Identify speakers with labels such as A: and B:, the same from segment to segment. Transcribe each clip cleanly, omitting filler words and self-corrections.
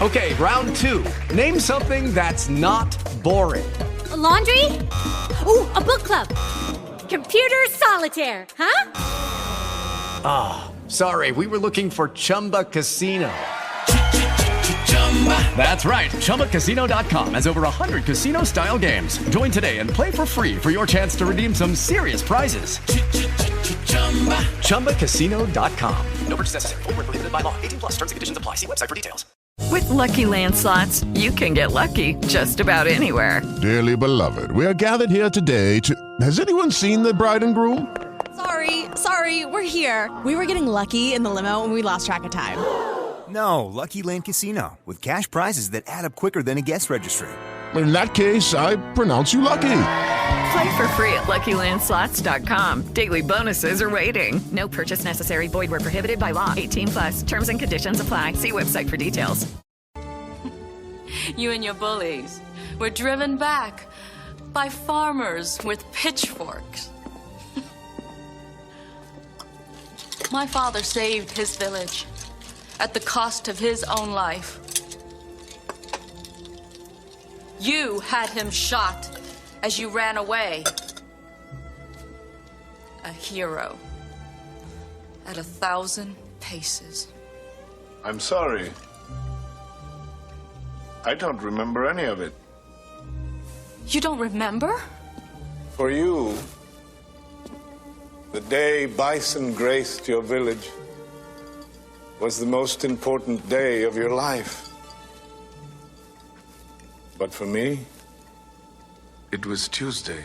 A: Okay, round two. Name something that's not boring.
B: A laundry? Ooh, a book club. Computer solitaire, huh?
A: Ah, sorry, we were looking for Chumba Casino. That's right, ChumbaCasino.com has over 100 casino-style games. Join today and play for free for your chance to redeem some serious prizes. ChumbaCasino.com. No purchase necessary. Void where prohibited by law. 18+. Terms and conditions apply. See website for details.
C: With Lucky Land Slots, you can get lucky just about anywhere.
D: Dearly beloved, we are gathered here today to... Has anyone seen the bride and groom?
E: Sorry, we're here. We were getting lucky in the limo and we lost track of time.
F: No, Lucky Land Casino, with cash prizes that add up quicker than a guest registry.
D: In that case, I pronounce you lucky.
C: Play for free at LuckyLandSlots.com. Daily bonuses are waiting. No purchase necessary. Void where prohibited by law. 18+. Terms and conditions apply. See website for details.
G: You and your bullies were driven back by farmers with pitchforks. My father saved his village at the cost of his own life. You had him shot as you ran away. A hero at 1,000 paces.
H: I'm sorry. I don't remember any of it.
G: You don't remember?
H: For you, the day bison graced your village was the most important day of your life. But for me, it was Tuesday.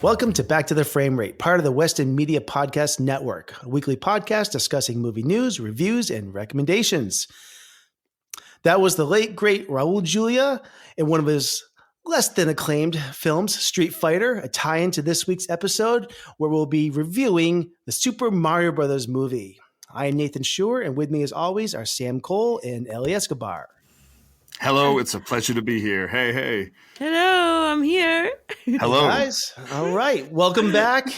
I: Welcome to Back to the Frame Rate, part of the Weston Media Podcast Network, a weekly podcast discussing movie news, reviews, and recommendations. That was the late, great Raul Julia in one of his less than acclaimed films, Street Fighter, a tie-in to this week's episode where we'll be reviewing the Super Mario Brothers movie. I am Nathan Schur, and with me as always are Sam Cole and Ellie Escobar.
J: Hello, it's a pleasure to be here. Hey.
K: Hello, I'm here.
J: Hello.
I: Hey guys. All right. Welcome back,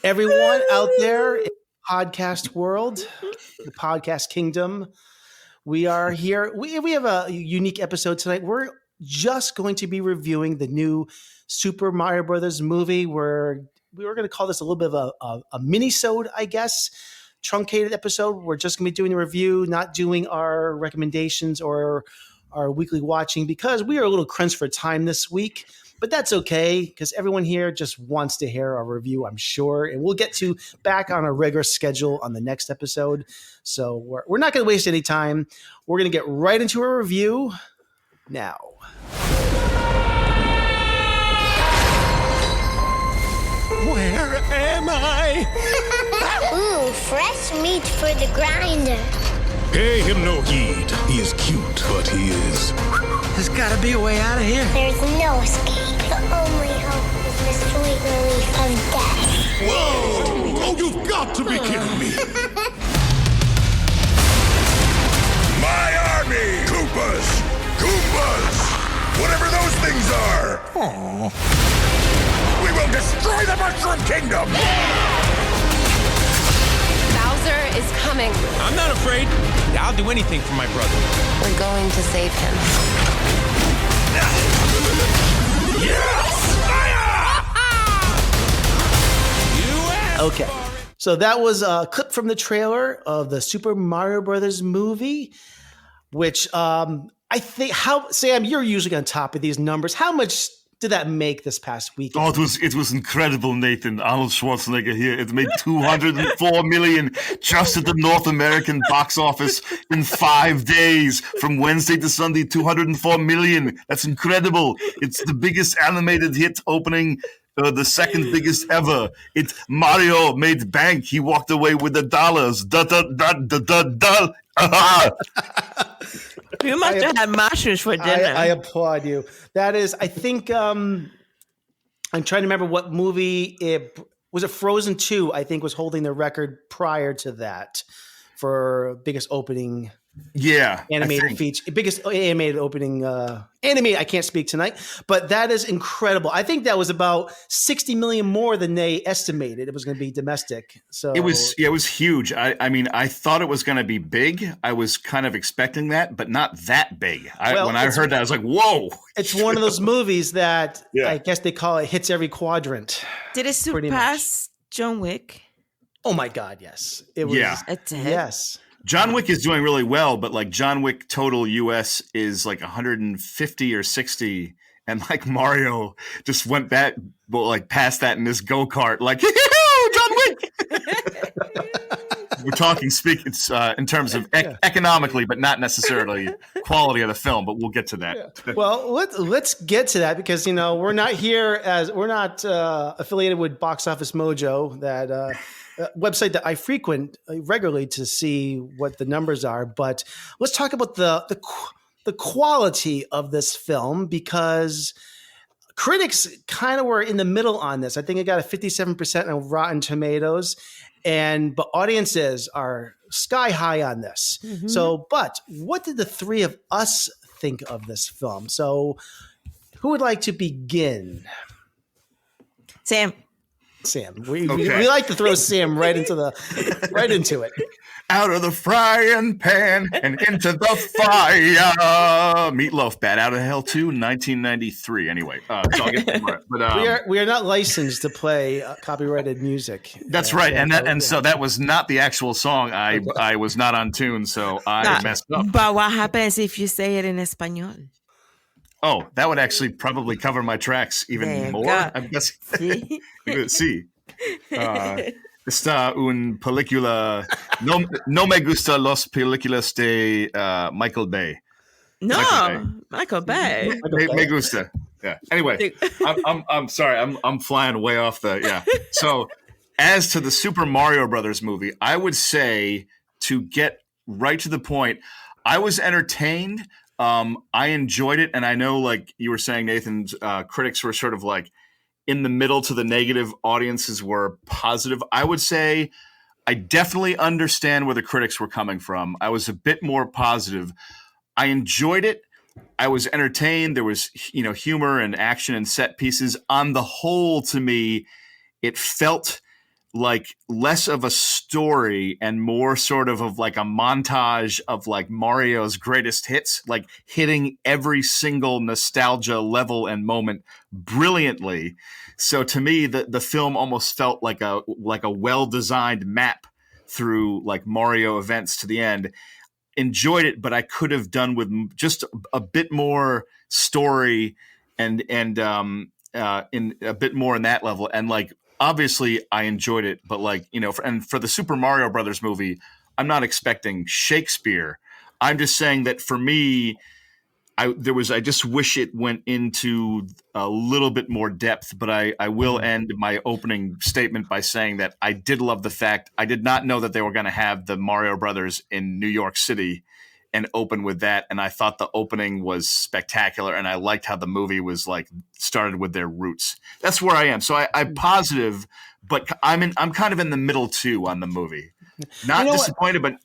I: everyone out there in the podcast world, the podcast kingdom. We are here. We have a unique episode tonight. We're just going to be reviewing the new Super Mario Brothers movie. We were going to call this a little bit of a mini-sode, I guess, truncated episode. We're just going to be doing a review, not doing our recommendations or our weekly watching because we are a little crunched for time this week, but that's okay because everyone here just wants to hear our review, I'm sure, and we'll get to back on a regular schedule on the next episode. So we're not going to waste any time. We're going to get right into a review now.
D: Where am I?
L: Ooh, fresh meat for the grinder.
M: Pay him no heed. He is cute, but he is.
N: There's gotta be a way out of here.
L: There's no escape. The only hope is the sweet relief of death.
M: Whoa! Oh, you've got to be kidding me. My army! Koopas! Goombas! Whatever those things are! Aww. We will destroy the Mushroom Kingdom!
O: Bowser is coming.
P: I'm not afraid. I'll do anything for my brother.
O: We're going to save him.
M: Yes! Fire!
I: Okay. So that was a clip from the trailer of the Super Mario Brothers movie, which I think, Sam, you're usually on top of these numbers. How much did that make this past weekend?
J: Oh, it was incredible, Nathan. Arnold Schwarzenegger here. It made $204 million just at the North American box office in 5 days. From Wednesday to Sunday, $204 million. That's incredible. It's the biggest animated hit opening, the second biggest ever. Mario made bank. He walked away with the dollars.
K: You must have had mushrooms for dinner.
I: I applaud you. That is, I think, I'm trying to remember what movie it was. Frozen 2, I think, was holding the record prior to that for biggest opening
J: animated
I: feature, biggest animated opening animated. I can't speak tonight, but that is incredible. I think that was about 60 million more than they estimated it was going to be domestic. So
J: it was huge. I mean, I thought it was going to be big. I was kind of expecting that, but not that big. When I heard that, I was like, "Whoa!"
I: It's one of those movies that I guess they call it hits every quadrant.
K: Did it surpass John Wick?
I: Oh my God, yes. It was. Yes.
J: John Wick is doing really well, but like John Wick total US is like 150 or 60, and like Mario just went back, like past that in this go-kart, like John Wick. We're talking in terms of economically, but not necessarily quality of the film. But we'll get to that.
I: Yeah. Well, let's get to that because we're not affiliated with Box Office Mojo, that website that I frequent regularly to see what the numbers are. But let's talk about the quality of this film, because critics kind of were in the middle on this. I think it got a 57% on Rotten Tomatoes, but audiences are sky high on this. Mm-hmm. So, but what did the three of us think of this film? So, who would like to begin?
K: Sam.
I: We like to throw Sam right into it.
J: Out of the frying pan and into the fire. Meatloaf, Bat Out of Hell 2, 1993. Anyway, so I'll get to it. But
I: we are not licensed to play copyrighted music.
J: That's right, so that was not the actual song. I was not on tune, so I messed up.
K: But what happens if you say it in Espanol?
J: Oh, that would actually probably cover my tracks even more. I guess. Sí. Está un película. No me gusta las películas de Michael Bay.
K: Michael Bay.
J: Me gusta. Yeah. Anyway, I'm sorry. I'm flying way off the. So, as to the Super Mario Brothers movie, I would say, to get right to the point, I was entertained. I enjoyed it, and I know, like you were saying, Nathan, critics were sort of like in the middle to the negative, audiences were positive. I would say I definitely understand where the critics were coming from. I was a bit more positive. I enjoyed it. I was entertained. There was, humor and action and set pieces. On the whole, to me, it felt like less of a story and more sort of like a montage of like Mario's greatest hits, like hitting every single nostalgia level and moment brilliantly. So to me, the film almost felt like a well-designed map through like Mario events to the end. Enjoyed it, but I could have done with just a bit more story and in a bit more in that level. And like, obviously, I enjoyed it, but like, for the Super Mario Brothers movie, I'm not expecting Shakespeare. I'm just saying that for me, I just wish it went into a little bit more depth. But I will end my opening statement by saying that I did love the fact I did not know that they were going to have the Mario Brothers in New York City and open with that. And I thought the opening was spectacular. And I liked how the movie was like started with their roots. That's where I am. So I'm positive, but I'm kind of in the middle too on the movie. Not disappointed, but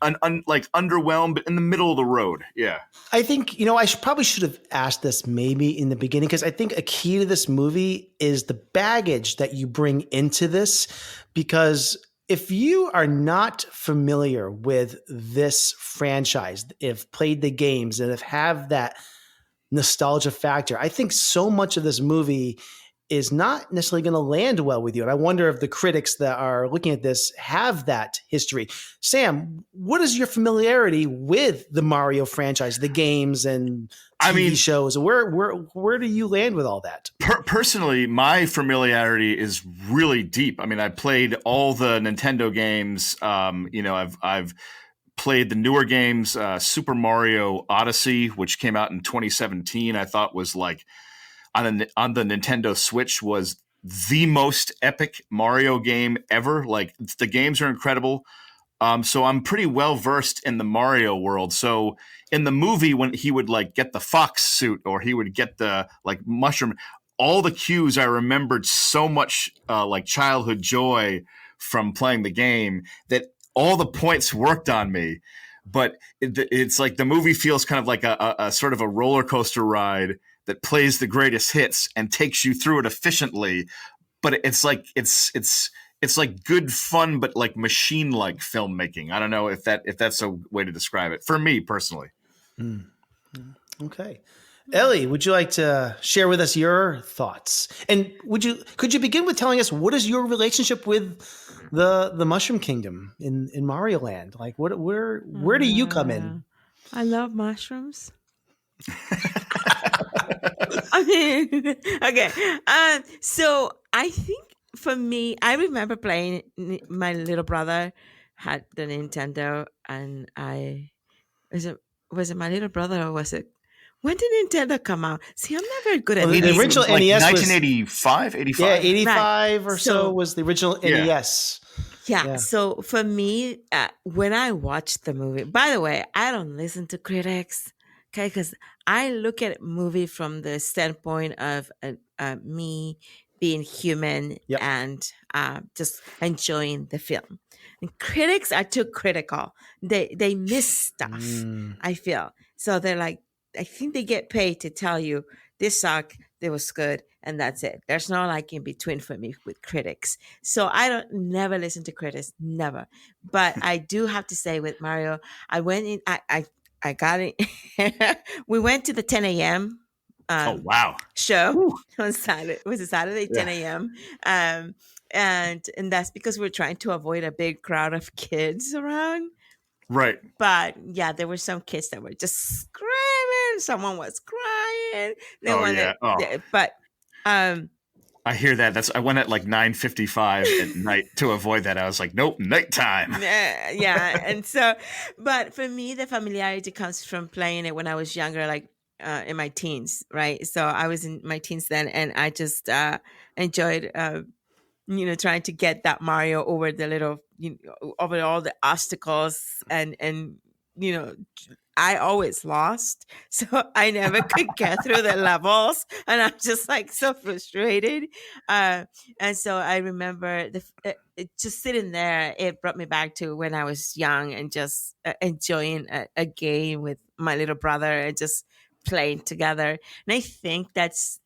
J: like underwhelmed, but in the middle of the road. Yeah.
I: I think, I probably should have asked this maybe in the beginning, because I think a key to this movie is the baggage that you bring into this, because if you are not familiar with this franchise, if played the games and have that nostalgia factor, I think so much of this movie is not necessarily going to land well with you. And I wonder if the critics that are looking at this have that history. Sam, what is your familiarity with the Mario franchise, the games and TV shows? Where do you land with all that?
J: Personally, my familiarity is really deep. I mean, I played all the Nintendo games. I've played the newer games, Super Mario Odyssey, which came out in 2017. I thought was like on the Nintendo Switch was the most epic Mario game ever. Like, the games are incredible. So I'm pretty well versed in the Mario world. So in the movie, when he would like get the fox suit or he would get the like mushroom, all the cues I remembered so much like childhood joy from playing the game that all the points worked on me. But it's like the movie feels kind of like a sort of a roller coaster ride that plays the greatest hits and takes you through it efficiently. But it's like it's like good fun, but like machine-like filmmaking. I don't know if that's a way to describe it for me personally.
I: Okay. Ellie, would you like to share with us your thoughts? And could you begin with telling us what is your relationship with the Mushroom Kingdom in Mario Land? Like where do you come in?
K: I love mushrooms. I mean, okay. So I think for me, I remember playing. My little brother had the Nintendo, and was it my little brother or was it? When did Nintendo come out? See, I'm not very good at
I: the original
J: like
I: NES
J: 1985, 85?
I: Yeah, 85
K: right.
I: or so was the original NES.
K: Yeah. So for me, when I watched the movie, by the way, I don't listen to critics, okay? Because I look at a movie from the standpoint of me being human and just enjoying the film. And critics are too critical. They miss stuff, I feel. So they're like, I think they get paid to tell you this sucked, it was good, and that's it. There's no like in between for me with critics. So I don't never listen to critics, never. But I do have to say with Mario, I went in, I got it. We went to the 10 a.m.
J: Oh wow!
K: Show on Saturday. It was a Saturday 10 a.m. And that's because we're trying to avoid a big crowd of kids around.
J: Right.
K: But yeah, there were some kids that were just screaming. Someone was crying. But
J: I hear that. I went at like 9:55 at night to avoid that. I was like, nope, nighttime.
K: Yeah. And so, but for me, the familiarity comes from playing it when I was younger, like in my teens, right? So I was in my teens then, and I just enjoyed trying to get that Mario over the little, over all the obstacles, and I always lost, so I never could get through the levels, and I'm just like so frustrated. And so I remember just sitting there. It brought me back to when I was young and just enjoying a game with my little brother and just playing together. And I think that's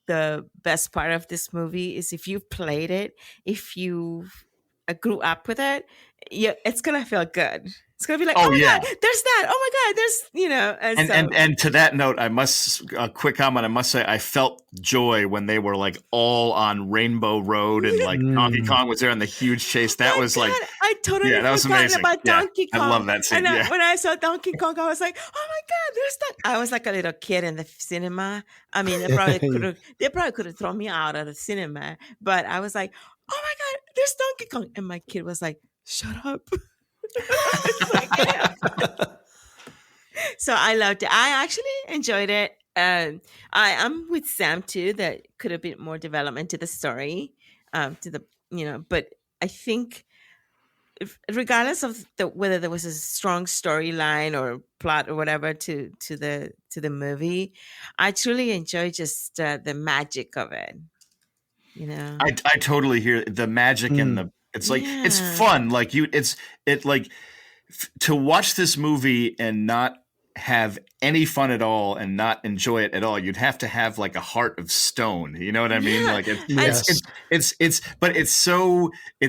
K: the best part of this movie is if you've played it, if you grew up with it, it's gonna feel good. It's gonna be like, oh my God, there's that. Oh my God, there's
J: And to that note, I must a quick comment. I must say, I felt joy when they were like all on Rainbow Road and like Donkey Kong was there in the huge chase. That was like,
K: I totally
J: that was
K: forgotten
J: amazing.
K: about Donkey Kong.
J: I love that scene.
K: And when I saw Donkey Kong, I was like, oh my God, there's that. I was like a little kid in the cinema. I mean, they probably could have thrown me out of the cinema, but I was like, oh my God, there's Donkey Kong, and my kid was like, shut up. So I loved it. I actually enjoyed it. I'm with Sam too. That could have been more development to the story, But I think, regardless of whether there was a strong storyline or plot or whatever to the movie, I truly enjoy just the magic of it.
J: I totally hear the magic and the. It's like it's fun. Like to watch this movie and not have any fun at all and not enjoy it at all. You'd have to have like a heart of stone. You know what I mean?
K: Yeah.
J: Like but it's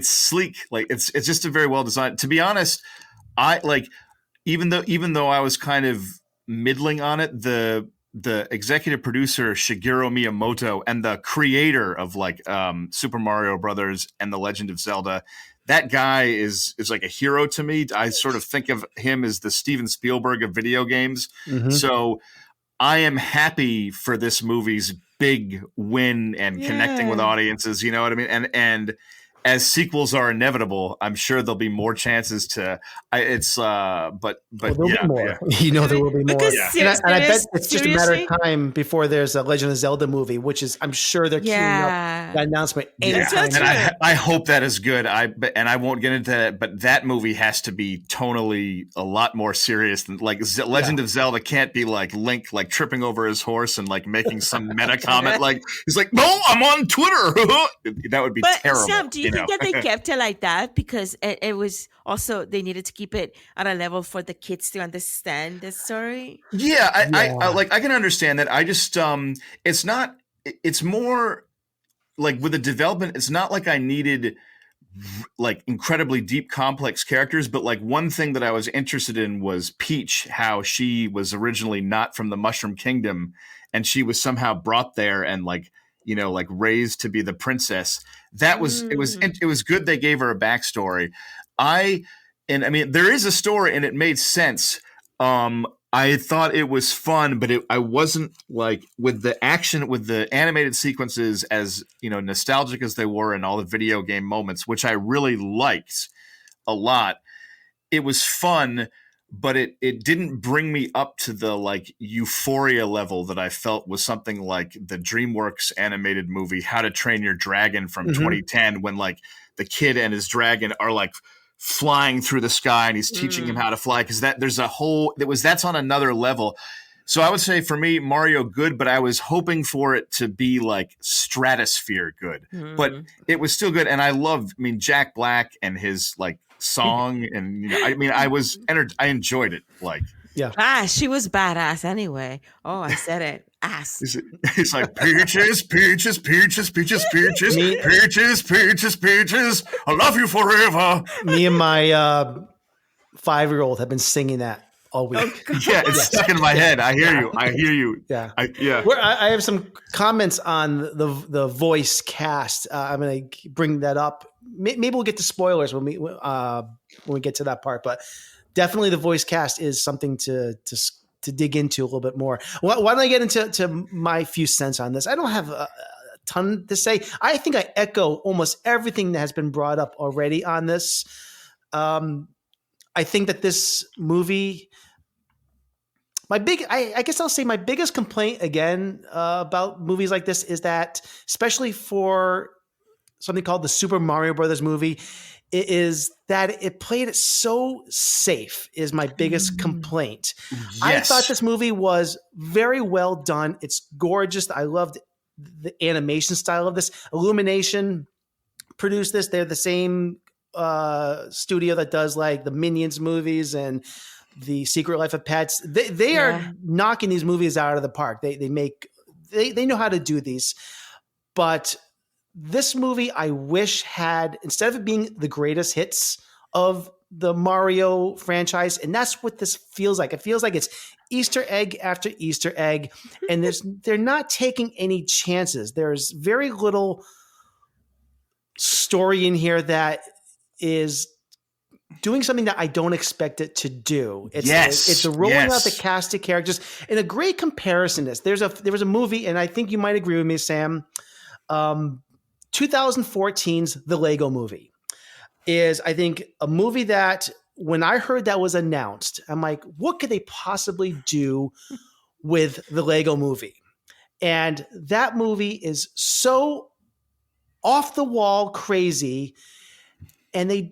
J: sleek. Like it's just a very well designed. To be honest, I like even though I was kind of middling on it, the executive producer Shigeru Miyamoto and the creator of like Super Mario Brothers and The Legend of Zelda, that guy is like a hero to me. I sort of think of him as the Steven Spielberg of video games. Mm-hmm. So I am happy for this movie's big win and connecting with audiences. You know what I mean? And as sequels are inevitable, I'm sure there'll be more chances to. There'll be
I: more. Yeah. There will be more. And I bet it's just a matter of time before there's a Legend of Zelda movie, which is I'm sure they're queuing up that announcement anytime.
J: And I hope that is good. I won't get into that, but that movie has to be tonally a lot more serious than like Legend of Zelda can't be like Link like tripping over his horse and like making some meta comment like he's like, no, I'm on Twitter. That would be terrible.
K: Sam, do you think that they kept it like that because it was also they needed to keep it at a level for the kids to understand the story.
J: Yeah, I can understand that. I just it's not. It's more like with the development. It's not like I needed like incredibly deep, complex characters, but like one thing that I was interested in was Peach, how she was originally not from the Mushroom Kingdom, and she was somehow brought there and like like raised to be the princess. That was it was good. They gave her a backstory. I mean, there is a story and it made sense. I thought it was fun, but I wasn't like with the action, with the animated sequences as, nostalgic as they were and all the video game moments, which I really liked a lot. It was fun, but it didn't bring me up to the like euphoria level that I felt was something like the DreamWorks animated movie, How to Train Your Dragon from 2010, when like the kid and his dragon are like flying through the sky and he's teaching him how to fly, because that's on another level. So I would say for me, Mario good, but I was hoping for it to be like stratosphere good, but it was still good. And I Jack Black and his like song, and I enjoyed it. Like,
K: yeah, she was badass anyway. Oh, I said it. Ass.
J: It's like peaches, peaches, peaches, peaches, peaches, peaches, peaches, peaches. I love you forever.
I: Me and my 5-year-old have been singing that all week.
J: Yeah, it's stuck in my head. I hear you. I hear you.
I: Yeah,
J: yeah.
I: I have some comments on the voice cast. I'm going to bring that up. Maybe we'll get to spoilers when we get to that part, but definitely the voice cast is something to dig into a little bit more. Why don't I get into my few cents on this? I don't have a ton to say. I think I echo almost everything that has been brought up already on this. I think that this movie, I guess I'll say my biggest complaint again about movies like this is that, especially for something called the Super Mario Brothers movie, is that it played it so safe is my biggest complaint.
J: Yes.
I: I thought this movie was very well done. It's gorgeous. I loved the animation style of this. Illumination produced this. They're the same studio that does like the Minions movies and the Secret Life of Pets. They are knocking these movies out of the park. They know how to do these. But this movie, I wish had, instead of it being the greatest hits of the Mario franchise, and that's what this feels like. It feels like it's Easter egg after Easter egg, and they're not taking any chances. There's very little story in here that is doing something that I don't expect it to do. It's rolling out the cast of characters. And a great comparison is there was a movie, and I think you might agree with me, Sam. 2014's The Lego Movie is, I think, a movie that when I heard that was announced, I'm like, what could they possibly do with The Lego Movie? And that movie is so off the wall crazy. And they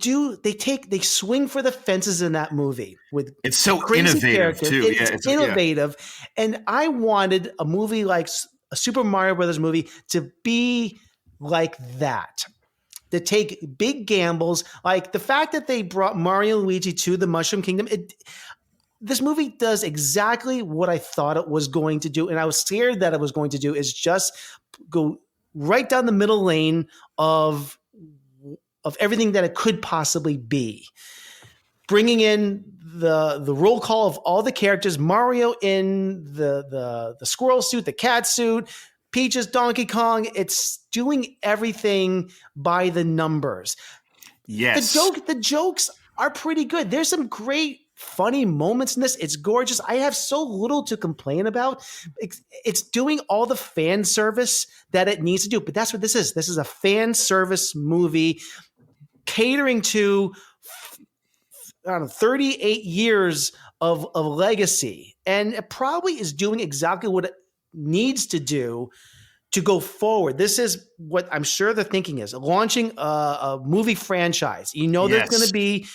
I: swing for the fences in that movie with
J: it's so
I: crazy
J: innovative
I: characters.
J: too.
I: It's innovative. And I wanted a movie like a Super Mario Brothers movie to be like that, to take big gambles. Like the fact that they brought Mario and Luigi to the Mushroom Kingdom, this movie does exactly what I thought it was going to do. And I was scared that it was going to do is just go right down the middle lane of everything that it could possibly be. Bringing in the roll call of all the characters, Mario in the squirrel suit, the cat suit, Peach's Donkey Kong. It's doing everything by the numbers.
J: Yes.
I: The jokes are pretty good. There's some great funny moments in this. It's gorgeous. I have so little to complain about. It's doing all the fan service that it needs to do. But that's what this is. This is a fan service movie catering to 38 years of legacy. And it probably is doing exactly what it needs to do to go forward. This is what I'm sure the thinking is, launching a movie franchise. There's going to be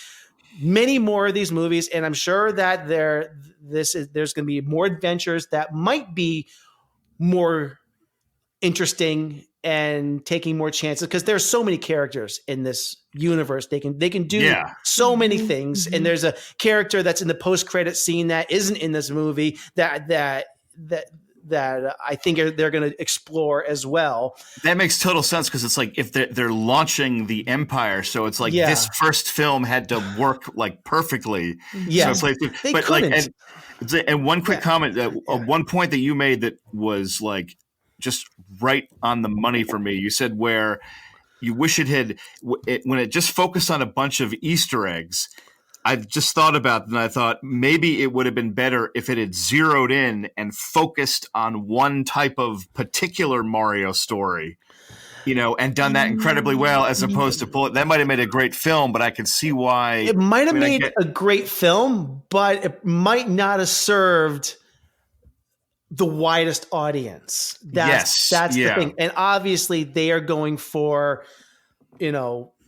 I: many more of these movies, and I'm sure that there's going to be more adventures that might be more interesting and taking more chances because there's so many characters in this universe. They can do so many things. And there's a character that's in the post-credit scene that isn't in this movie that I think they're going to explore as well.
J: That makes total sense because it's like if they're launching the empire, so it's like this first film had to work like perfectly.
I: Yes,
J: so
I: they
J: but
I: couldn't.
J: Like, and one quick comment, one point that you made that was like just right on the money for me. You said where you wish it had when it just focused on a bunch of Easter eggs. I've just thought about it, and I thought maybe it would have been better if it had zeroed in and focused on one type of particular Mario story, and done that incredibly well, as opposed to that might have made a great film, but I could see why
I: it might have made a great film, but it might not have served the widest audience. That's the thing. And obviously they are going for,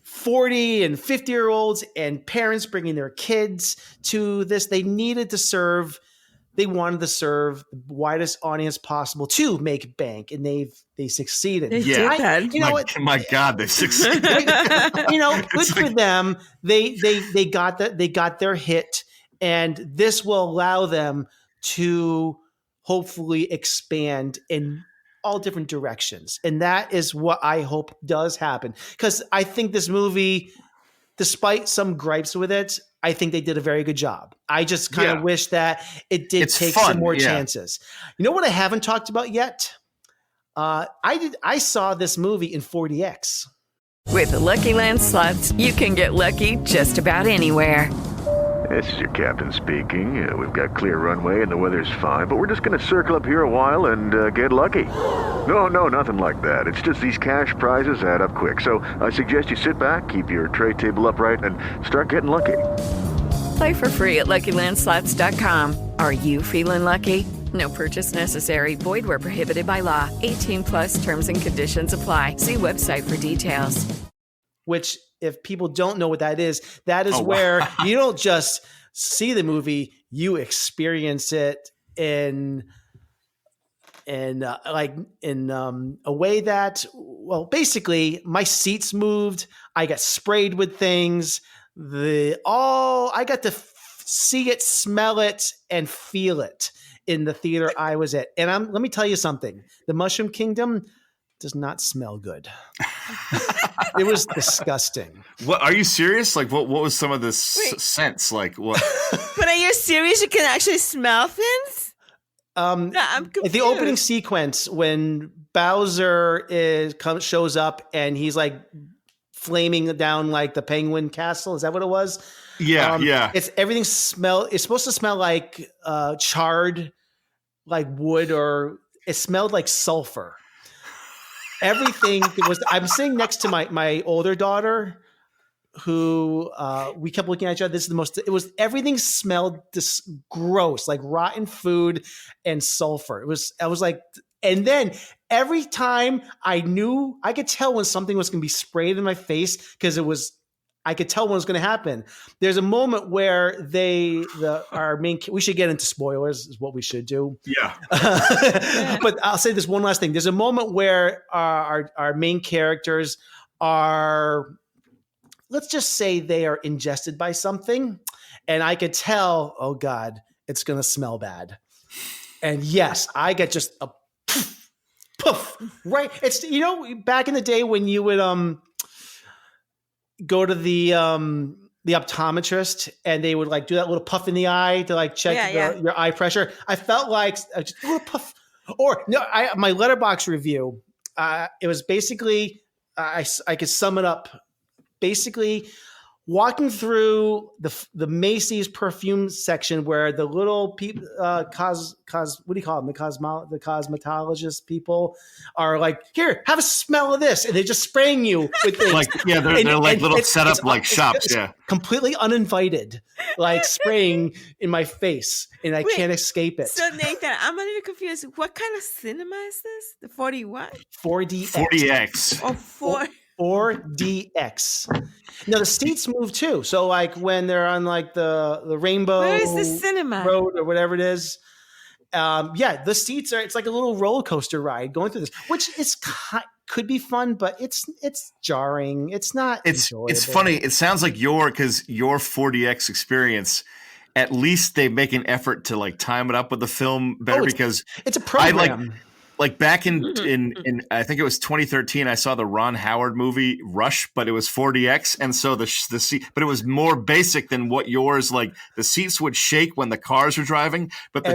I: 40 and 50-year-olds and parents bringing their kids to this. They wanted to serve the widest audience possible to make bank, and they succeeded.
K: They did that.
J: My God, they succeeded.
I: Good for them. They got their hit, and this will allow them to hopefully expand in all different directions. And that is what I hope does happen. Because I think this movie, despite some gripes with it, I think they did a very good job. I just kind of wish that it did take some more chances. You know what I haven't talked about yet? I saw this movie in 4DX.
C: With the Lucky Land Slots, you can get lucky just about anywhere.
Q: This is your captain speaking. We've got clear runway and the weather's fine, but we're just going to circle up here a while and get lucky. No, nothing like that. It's just these cash prizes add up quick. So I suggest you sit back, keep your tray table upright, and start getting lucky.
C: Play for free at LuckyLandSlots.com. Are you feeling lucky? No purchase necessary. Void where prohibited by law. 18+ terms and conditions apply. See website for details.
I: Which, if people don't know what that is where you don't just see the movie, you experience it in a way that, well, basically my seats moved. I got sprayed with things. I got to see it, smell it, and feel it in the theater I was at. And let me tell you something. The Mushroom Kingdom does not smell good. It was disgusting.
J: What, are you serious? Like, what was some of the scents? Like, what?
K: But are you serious? You can actually smell things?
I: No, I'm confused. The opening sequence when Bowser shows up and he's like flaming down like the Penguin Castle. Is that what it was?
J: Yeah, yeah.
I: It's supposed to smell like charred, like wood, or it smelled like sulfur. Everything was. I'm sitting next to my older daughter, who we kept looking at each other. This is the most. It was everything smelled this gross, like rotten food and sulfur. I was like, and then every time I could tell when something was going to be sprayed in my face because I could tell when it was going to happen. There's a moment where our main. We should get into spoilers. Is what we should do.
J: Yeah.
I: But I'll say this one last thing. There's a moment where our main characters are, let's just say, they are ingested by something, and I could tell. Oh God, it's going to smell bad. And yes, I get just a poof. Right. It's back in the day when you would go to the optometrist and they would like do that little puff in the eye to like check your eye pressure. I felt like just a little puff. Or no, my Letterboxd review. It was basically I could sum it up. Basically, walking through the Macy's perfume section where the little people, what do you call them? The cosmetologist people are like, here, have a smell of this, and they're just spraying you with things.
J: They're like little setup like shops,
I: completely uninvited, like spraying in my face, and I can't escape it.
K: So Nathan, I'm a little confused. What kind of cinema is this? The 40 what?
J: 4DX.
K: Oh,
I: 4DX. No, the seats move too. So like when they're on like the Rainbow
K: Where is the cinema?
I: Road or whatever it is. The seats it's like a little roller coaster ride going through this, which is could be fun, but it's jarring. It's not. Enjoyable.
J: It's funny. It sounds like your 4DX experience. At least they make an effort to like time it up with the film better because
I: it's a program.
J: Like back in I think it was 2013, I saw the Ron Howard movie Rush, but it was 4DX, and so the seat, but it was more basic than what yours. Like the seats would shake when the cars were driving, but the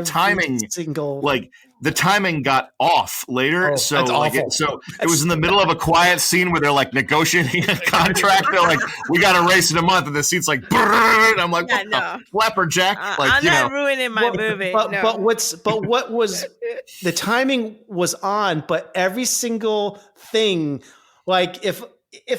J: the timing got off later. So it was in the middle of a quiet scene where they're like negotiating a contract. They're like, "We got to race in a month," and the seat's like, brrr, and I'm like, "What the flapperjack?"
K: I'm not ruining my movie.
I: But what was the timing was on, but every single thing, like if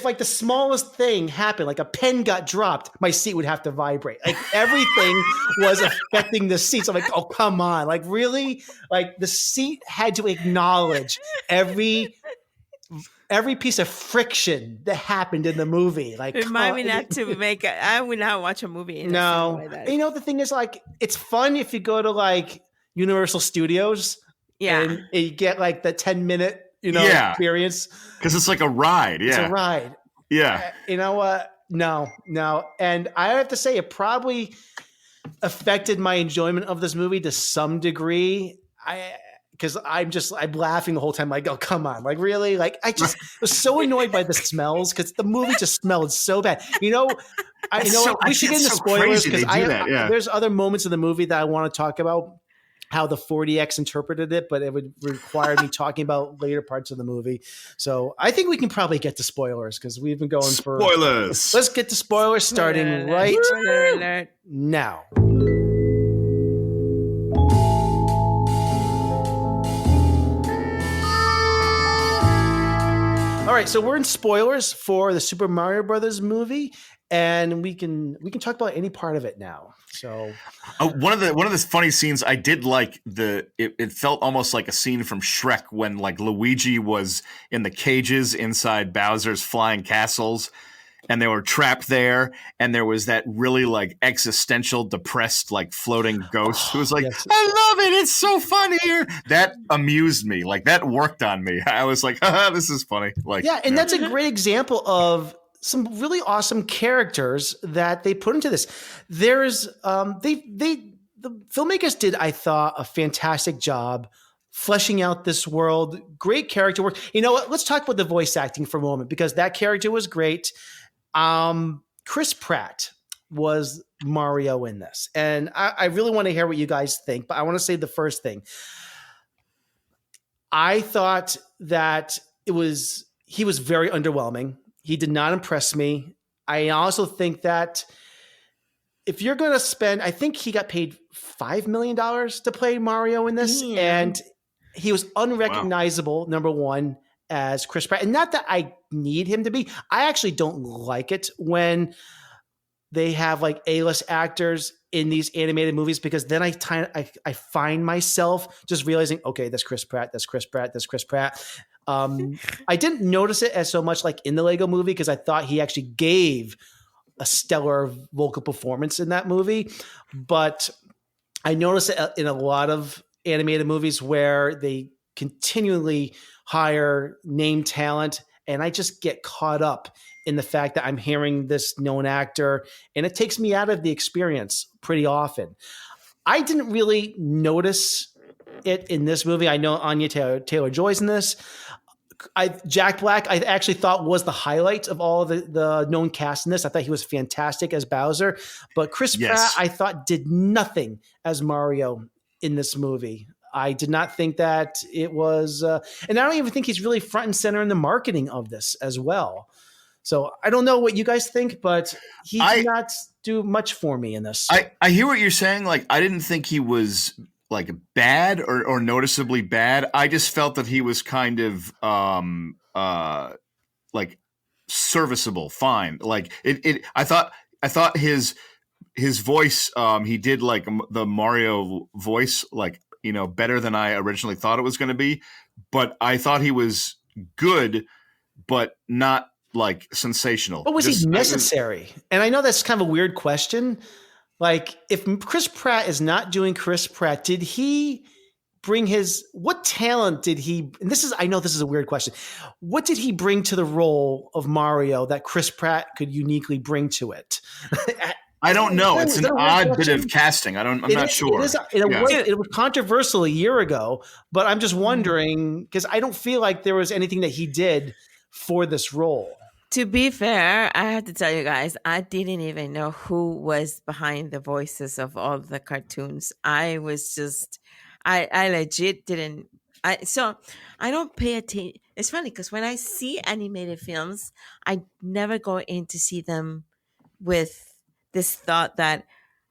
I: like the smallest thing happened, like a pen got dropped, my seat would have to vibrate. Like everything was affecting the seats. I'm like, oh, come on. Like really? Like the seat had to acknowledge every piece of friction that happened in the movie. Like
K: remind me not to I would not watch a movie in a like that.
I: You know, the thing is, like, it's fun if you go to like Universal Studios.
K: Yeah.
I: And you get like the 10-minute, experience.
J: Because it's like a ride. Yeah.
I: It's a ride.
J: Yeah.
I: You know what? No. And I have to say, it probably affected my enjoyment of this movie to some degree. Because I'm laughing the whole time. Like, oh, come on. Like, really? Like, I just was so annoyed by the smells because the movie just smelled so bad. We should get into spoilers because there's other moments in the movie that I want to talk about. How the 4DX interpreted it, but it would require me talking about later parts of the movie. So I think we can probably get to spoilers because we've been going for
J: spoilers.
I: Let's get to spoilers starting right now. All right, so we're in spoilers for the Super Mario Brothers movie, and we can talk about any part of it now. So
J: one of the funny scenes I did like it felt almost like a scene from Shrek when like Luigi was in the cages inside Bowser's flying castles and they were trapped there and there was that really like existential depressed like floating ghost who was like, yes. I love it, it's so fun here. That amused me. Like that worked on me. I was like, this is funny. Like
I: that's a great example of some really awesome characters that they put into this. There's the filmmakers did, I thought, a fantastic job fleshing out this world. Great character work. You know what? Let's talk about the voice acting for a moment because that character was great. Chris Pratt was Mario in this, and I really want to hear what you guys think. But I want to say the first thing. I thought that he was very underwhelming. He did not impress me. I also think that if you're going to spend, I think he got paid $5 million to play Mario in this. Yeah. And he was unrecognizable, number one, as Chris Pratt. And not that I need him to be. I actually don't like it when they have like A-list actors in these animated movies because then I find myself just realizing, okay, that's Chris Pratt, that's Chris Pratt, that's Chris Pratt. I didn't notice it as so much like in the Lego movie because I thought he actually gave a stellar vocal performance in that movie. But I noticed it in a lot of animated movies where they continually hire name talent and I just get caught up in the fact that I'm hearing this known actor and it takes me out of the experience pretty often. I didn't really notice it in this movie. I know Anya Taylor-Joy's in this. Jack Black, I actually thought was the highlight of all of the known cast in this. I thought he was fantastic as Bowser, but Chris Pratt, I thought did nothing as Mario in this movie. I did not think that it was, and I don't even think he's really front and center in the marketing of this as well. So I don't know what you guys think, but he did not do much for me in this.
J: I hear what you're saying. Like, I didn't think he was like bad or noticeably bad. I just felt that he was kind of like serviceable, fine. Like I thought his voice, he did like the Mario voice, like, you know, better than I originally thought it was going to be. But I thought he was good, but not like sensational.
I: But was he necessary? And I know that's kind of a weird question. Like, if Chris Pratt is not doing Chris Pratt, did he what talent did he, and I know this is a weird question. What did he bring to the role of Mario that Chris Pratt could uniquely bring to it?
J: I don't know. It's an odd bit of casting. I'm not sure.
I: It was controversial a year ago, but I'm just wondering because I don't feel like there was anything that he did for this role.
K: To be fair, I have to tell you guys, I didn't even know who was behind the voices of all the cartoons. I was just, I legit didn't. So I don't pay attention. It's funny because when I see animated films, I never go in to see them with this thought that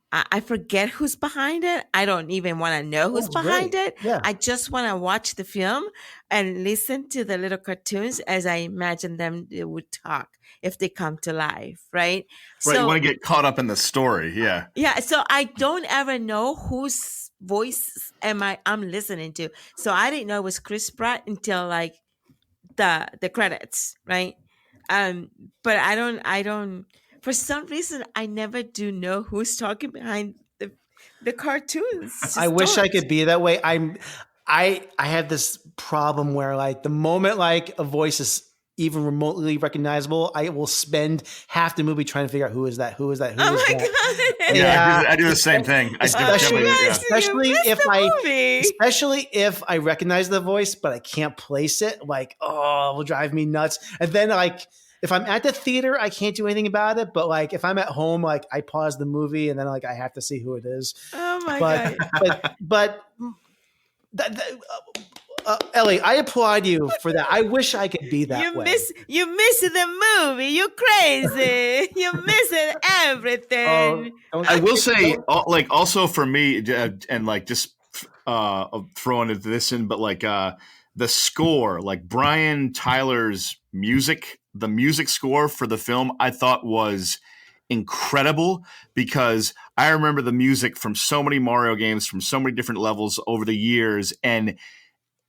K: I forget who's behind it. I don't even want to know who's behind it.
I: Yeah.
K: I just want to watch the film and listen to the little cartoons as I imagine them would talk if they come to life, right?
J: Right,
K: So,
J: you want to get caught up in the story, yeah.
K: Yeah, so I don't ever know whose voice I'm listening to. So I didn't know it was Chris Pratt until like the credits, right? But I don't. For some reason, I never do know who's talking behind the cartoons.
I: I wish I could be that way. I have this problem where like the moment like a voice is even remotely recognizable, I will spend half the movie trying to figure out who is that.
K: Oh my god!
J: Yeah, I do the same thing.
I: Especially if I recognize the voice, but I can't place it. Like, it will drive me nuts. And then like. If I'm at the theater, I can't do anything about it. But like, if I'm at home, like I pause the movie and then like I have to see who it is.
K: Oh my god!
I: But Ellie, I applaud you for that. I wish I could be that way.
K: You miss the movie. You crazy. You miss everything.
J: I will say, like, also for me, and like just throwing this in, but like the score, like Brian Tyler's music. The music score for the film I thought was incredible because I remember the music from so many Mario games from so many different levels over the years, and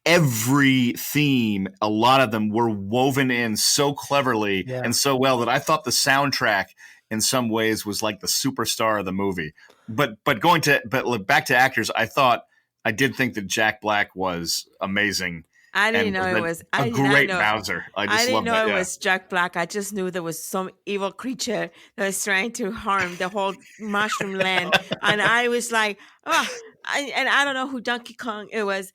J: every theme, a lot of them were woven in so cleverly and so well that I thought the soundtrack in some ways was like the superstar of the movie. But back to actors, I did think that Jack Black was amazing.
K: I didn't know it was
J: a great Bowser. I didn't
K: know it was Jack Black. I just knew there was some evil creature that was trying to harm the whole mushroom land, and I was like, I don't know who Donkey Kong it was.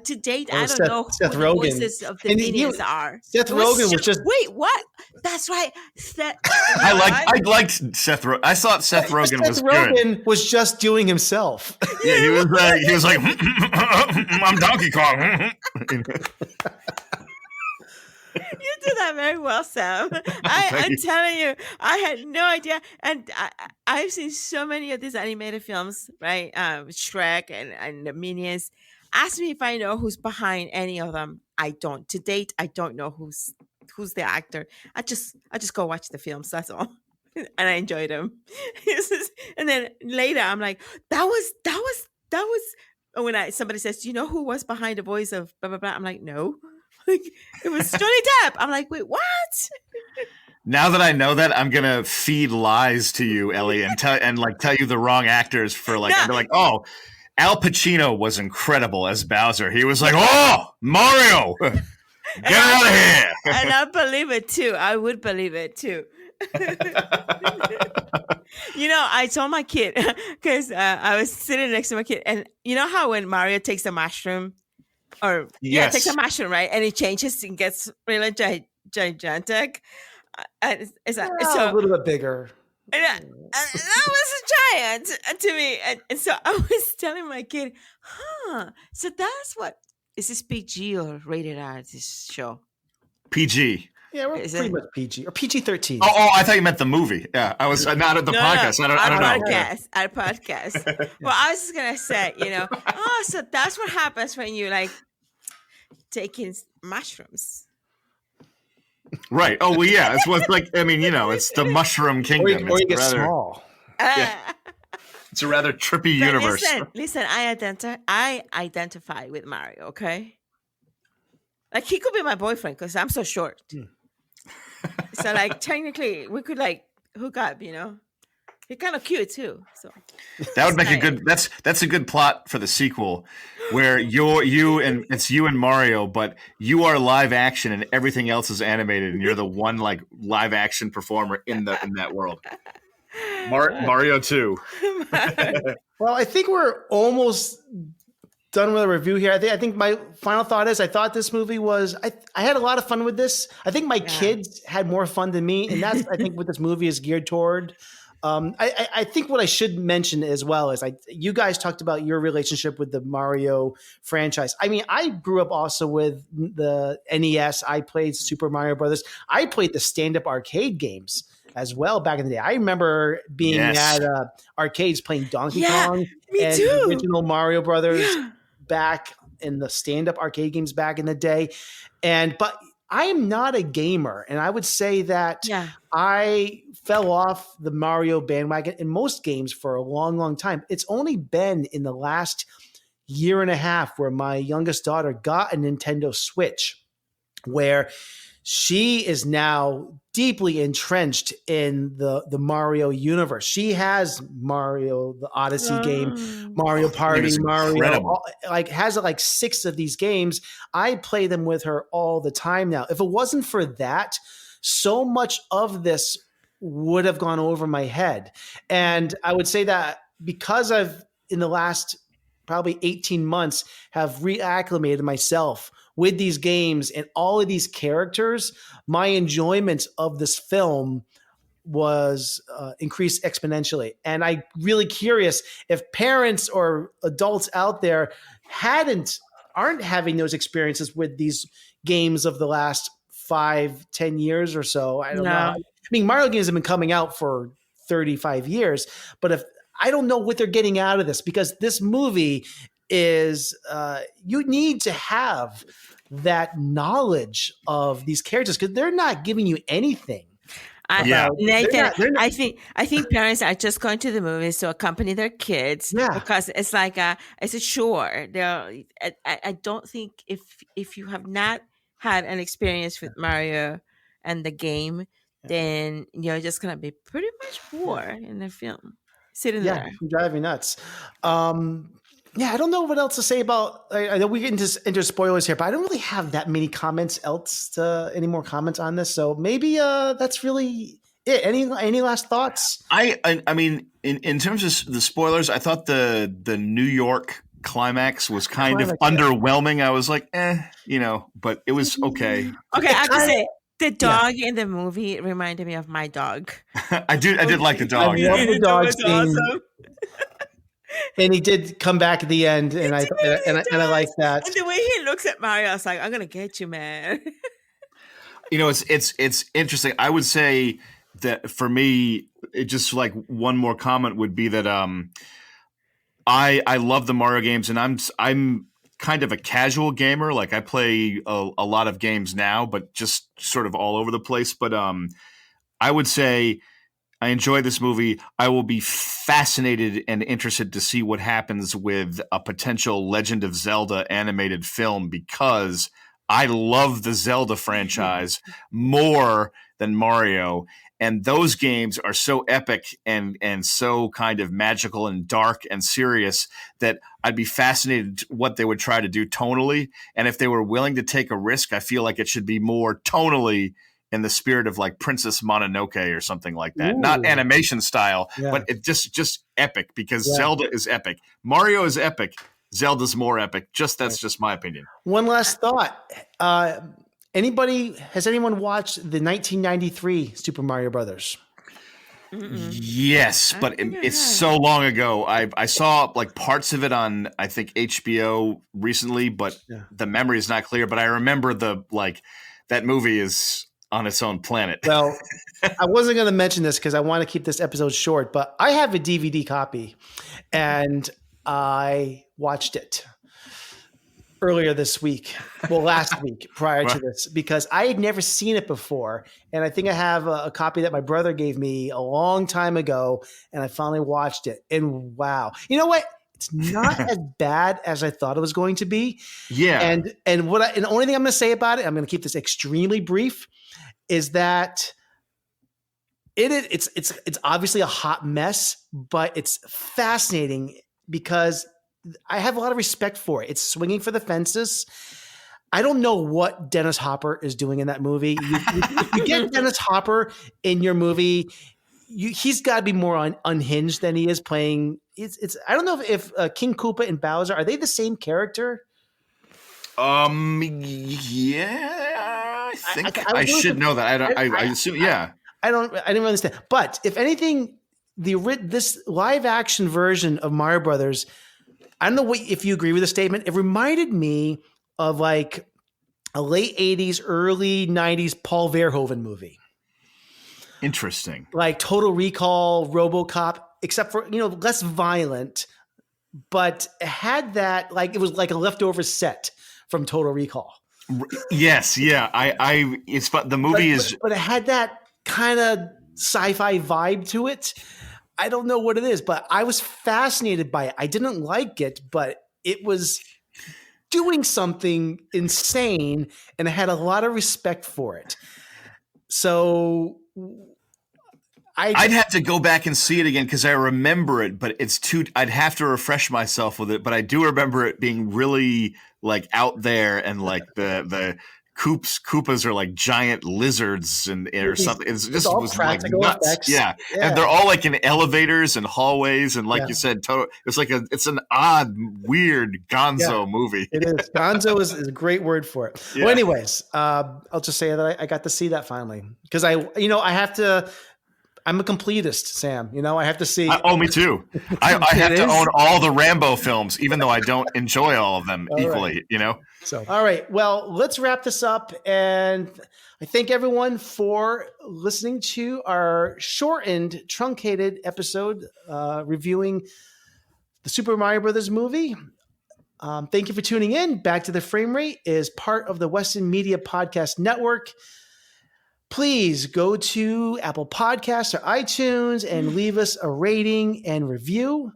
K: To date, I don't know who the voices of the minions are.
I: Seth Rogen was just
K: wait. What? That's right. Seth.
J: I liked Seth Rogen. I thought Seth Rogen was good.
I: Seth Rogen was just doing himself.
J: Yeah, he was like, I'm Donkey Kong.
K: You did that very well, Sam. I'm telling you, I had no idea. And I've seen so many of these animated films, right? Shrek and the Minions. Ask me if I know who's behind any of them. I don't. To date, I don't know who's the actor. I just go watch the films. That's all. And I enjoyed them. And then later, I'm like, that was. When somebody says, "Do you know who was behind the voice of blah blah blah?" I'm like, no. Like it was Johnny Depp. I'm like, wait, what?
J: Now that I know that, I'm gonna feed lies to you, Ellie, and tell you the wrong actors for like. I'd be like, oh, Al Pacino was incredible as Bowser. He was like, oh, Mario, get out of here.
K: And I believe it too. I would believe it too. You know, I told my kid because I was sitting next to my kid, and you know how when Mario takes a mushroom. Takes a mushroom, right? And it changes and gets really gigantic. It's
I: a little bit bigger.
K: That was a giant to me. And so I was telling my kid, so that's what, is this PG or rated R, this show?
J: PG.
I: Yeah, we're pretty much PG or PG-13.
J: Oh, I thought you meant the movie. Yeah, I was not at the podcast.
K: No,
J: I don't know.
K: Our podcast. Well, I was just gonna say, so that's what happens when you like taking mushrooms.
J: Right. Oh, well, yeah. It's what's like. I mean, it's the Mushroom Kingdom.
I: Or you get small.
J: It's a rather trippy universe.
K: Listen. I identify with Mario. Okay. Like he could be my boyfriend because I'm so short. So like technically we could like hook up, He's kind of cute too. So
J: that would make a good. That's a good plot for the sequel. where it's you and Mario, but you are live action and everything else is animated, and you're the one like live action performer in that world. Mario 2.
I: Well, I think we're almost done with a review here. I think my final thought is I thought this movie was I had a lot of fun with this. I think my kids had more fun than me, and that's I think what this movie is geared toward. I think what I should mention as well is you guys talked about your relationship with the Mario franchise. I mean, I grew up also with the NES. I played Super Mario Brothers. I played the stand-up arcade games as well back in the day. I remember being at arcades playing Donkey Kong and the original Mario Brothers back in the stand-up arcade games back in the day. But I am not a gamer, and I would say that I fell off the Mario bandwagon in most games for a long, long time. It's only been in the last year and a half where my youngest daughter got a Nintendo Switch, where she is now deeply entrenched in the Mario universe. She has Mario, the Odyssey game, Mario Party, Mario, has like 6 of these games. I play them with her all the time now. If it wasn't for that, so much of this would have gone over my head. And I would say that because I've, in the last probably 18 months, have reacclimated myself with these games and all of these characters, my enjoyment of this film was increased exponentially. And I'm really curious if parents or adults out there aren't having those experiences with these games of the last 5-10 years or so. I don't know. I mean, Mario games have been coming out for 35 years, but if I don't know what they're getting out of this, because this movie is you need to have that knowledge of these characters because they're not giving you anything.
K: Nathan, I think parents are just going to the movies to accompany their kids because it's like it's a chore. I don't think if you have not had an experience with Mario and the game, then you're just gonna be pretty much bored in the film. Sitting there.
I: Drive me nuts. I don't know what else to say about. I know we get into spoilers here, but I don't really have that many any more comments on this. So maybe that's really it. Any last thoughts?
J: I mean, in terms of the spoilers, I thought the New York climax was kind of underwhelming. I was like, but it was okay.
K: Okay, I have to say. The dog in the movie reminded me of my dog.
J: I did like the dog.
I: I love the dog scene. Awesome. And he did come back at the end, and I like that.
K: And the way he looks at Mario, I was like, "I'm gonna get you, man."
J: It's interesting. I would say that for me, it just like one more comment would be that I love the Mario games, and I'm kind of a casual gamer. Like I play a lot of games now, but just sort of all over the place. But I would say I enjoy this movie. I will be fascinated and interested to see what happens with a potential Legend of Zelda animated film because I love the Zelda franchise more than Mario. And those games are so epic and so kind of magical and dark and serious that I'd be fascinated what they would try to do tonally. And if they were willing to take a risk, I feel like it should be more tonally in the spirit of like Princess Mononoke or something like that. Ooh. Not animation style, but it just epic because Zelda is epic. Mario is epic. Zelda's more epic. That's just my opinion.
I: One last thought. Has anyone watched the 1993 Super Mario Brothers?
J: Yes, but it's so long ago. I saw like parts of it on I think HBO recently, but the memory is not clear. But I remember that movie is on its own planet.
I: Well, I wasn't going to mention this because I want to keep this episode short, but I have a DVD copy, and I watched it earlier this week. Well, last week prior to this, because I had never seen it before. And I think I have a copy that my brother gave me a long time ago. And I finally watched it. And wow, you know what? It's not as bad as I thought it was going to be.
J: Yeah.
I: And the only thing I'm going to say about it, I'm going to keep this extremely brief, is that it's obviously a hot mess, but it's fascinating because I have a lot of respect for it. It's swinging for the fences. I don't know what Dennis Hopper is doing in that movie. You get Dennis Hopper in your movie, he's got to be more unhinged than he is playing. It's I don't know if King Koopa and Bowser, are they the same character?
J: Yeah, I think I should know that. I assume, yeah.
I: I didn't understand. But if anything, this live action version of Mario Brothers, I don't know if you agree with the statement. It reminded me of like a late 80s, early 90s Paul Verhoeven movie.
J: Interesting.
I: Like Total Recall, RoboCop, except for, less violent, but it had that, like, it was like a leftover set from Total Recall.
J: Yes, yeah. It's but the movie
I: but it had that kind of sci-fi vibe to it. I don't know what it is, but I was fascinated by it. I didn't like it, but it was doing something insane, and I had a lot of respect for it. So
J: I'd have to go back and see it again because I remember it, but I'd have to refresh myself with it. But I do remember it being really like out there, and like the Koopas are like giant lizards or something. It just was like nuts. Yeah. And they're all like in elevators and hallways, and like you said, it's an odd, weird Gonzo movie.
I: It is. Gonzo is a great word for it. Yeah. Well, anyways, I'll just say that I got to see that finally because I have to. I'm a completist, Sam. I have to see.
J: Me too. I have to own all the Rambo films, even though I don't enjoy all of them equally.
I: Right. So, all right. Well, let's wrap this up, and I thank everyone for listening to our shortened, truncated episode reviewing the Super Mario Brothers movie. Thank you for tuning in. Back to the Frame Rate is part of the Weston Media Podcast Network. Please go to Apple Podcasts or iTunes and leave us a rating and review.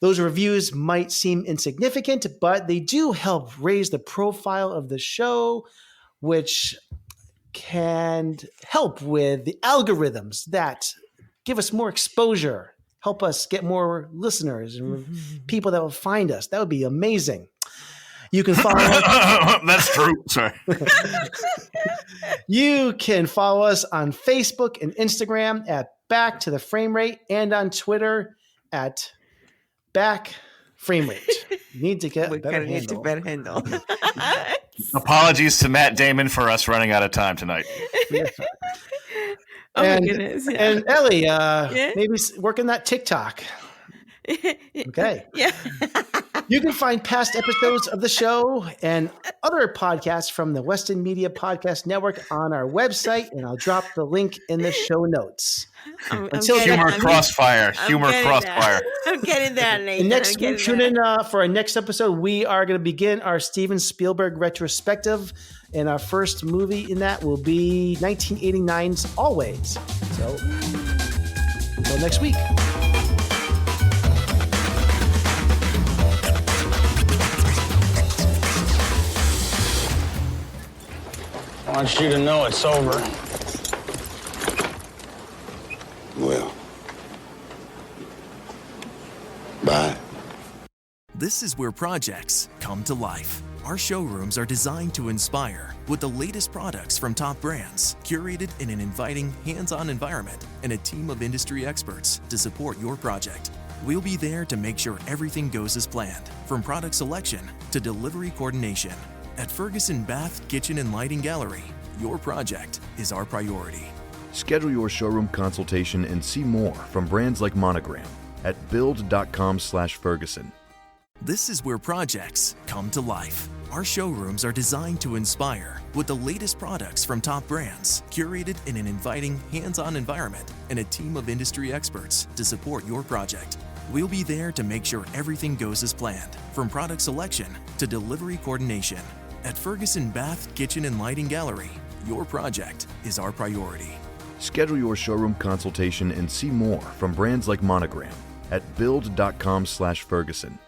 I: Those reviews might seem insignificant, but they do help raise the profile of the show, which can help with the algorithms that give us more exposure, help us get more listeners and people that will find us. That would be amazing. You can follow us.
J: That's true. Sorry.
I: You can follow us on Facebook and Instagram at Back to the Frame Rate, and on Twitter at Back Frame Rate. You need to get a better handle.
J: Apologies to Matt Damon for us running out of time tonight.
K: My goodness. Yeah.
I: And Ellie, maybe working that TikTok. Okay.
K: Yeah.
I: You can find past episodes of the show and other podcasts from the Weston Media Podcast Network on our website, and I'll drop the link in the show notes.
J: Humor crossfire.
K: I'm getting there, Nathan.
I: Next week, tune in for our next episode. We are going to begin our Steven Spielberg retrospective, and our first movie in that will be 1989's Always. So, until next week.
N: I want you to know it's over.
R: Well, bye.
S: This is where projects come to life. Our showrooms are designed to inspire with the latest products from top brands, curated in an inviting, hands-on environment, and a team of industry experts to support your project. We'll be there to make sure everything goes as planned, from product selection to delivery coordination. At Ferguson Bath, Kitchen, and Lighting Gallery, your project is our priority.
T: Schedule your showroom consultation and see more from brands like Monogram at build.com/Ferguson.
S: This is where projects come to life. Our showrooms are designed to inspire with the latest products from top brands, curated in an inviting, hands-on environment, and a team of industry experts to support your project. We'll be there to make sure everything goes as planned, from product selection to delivery coordination. At Ferguson Bath, Kitchen, and Lighting Gallery, your project is our priority.
T: Schedule your showroom consultation and see more from brands like Monogram at build.com/Ferguson.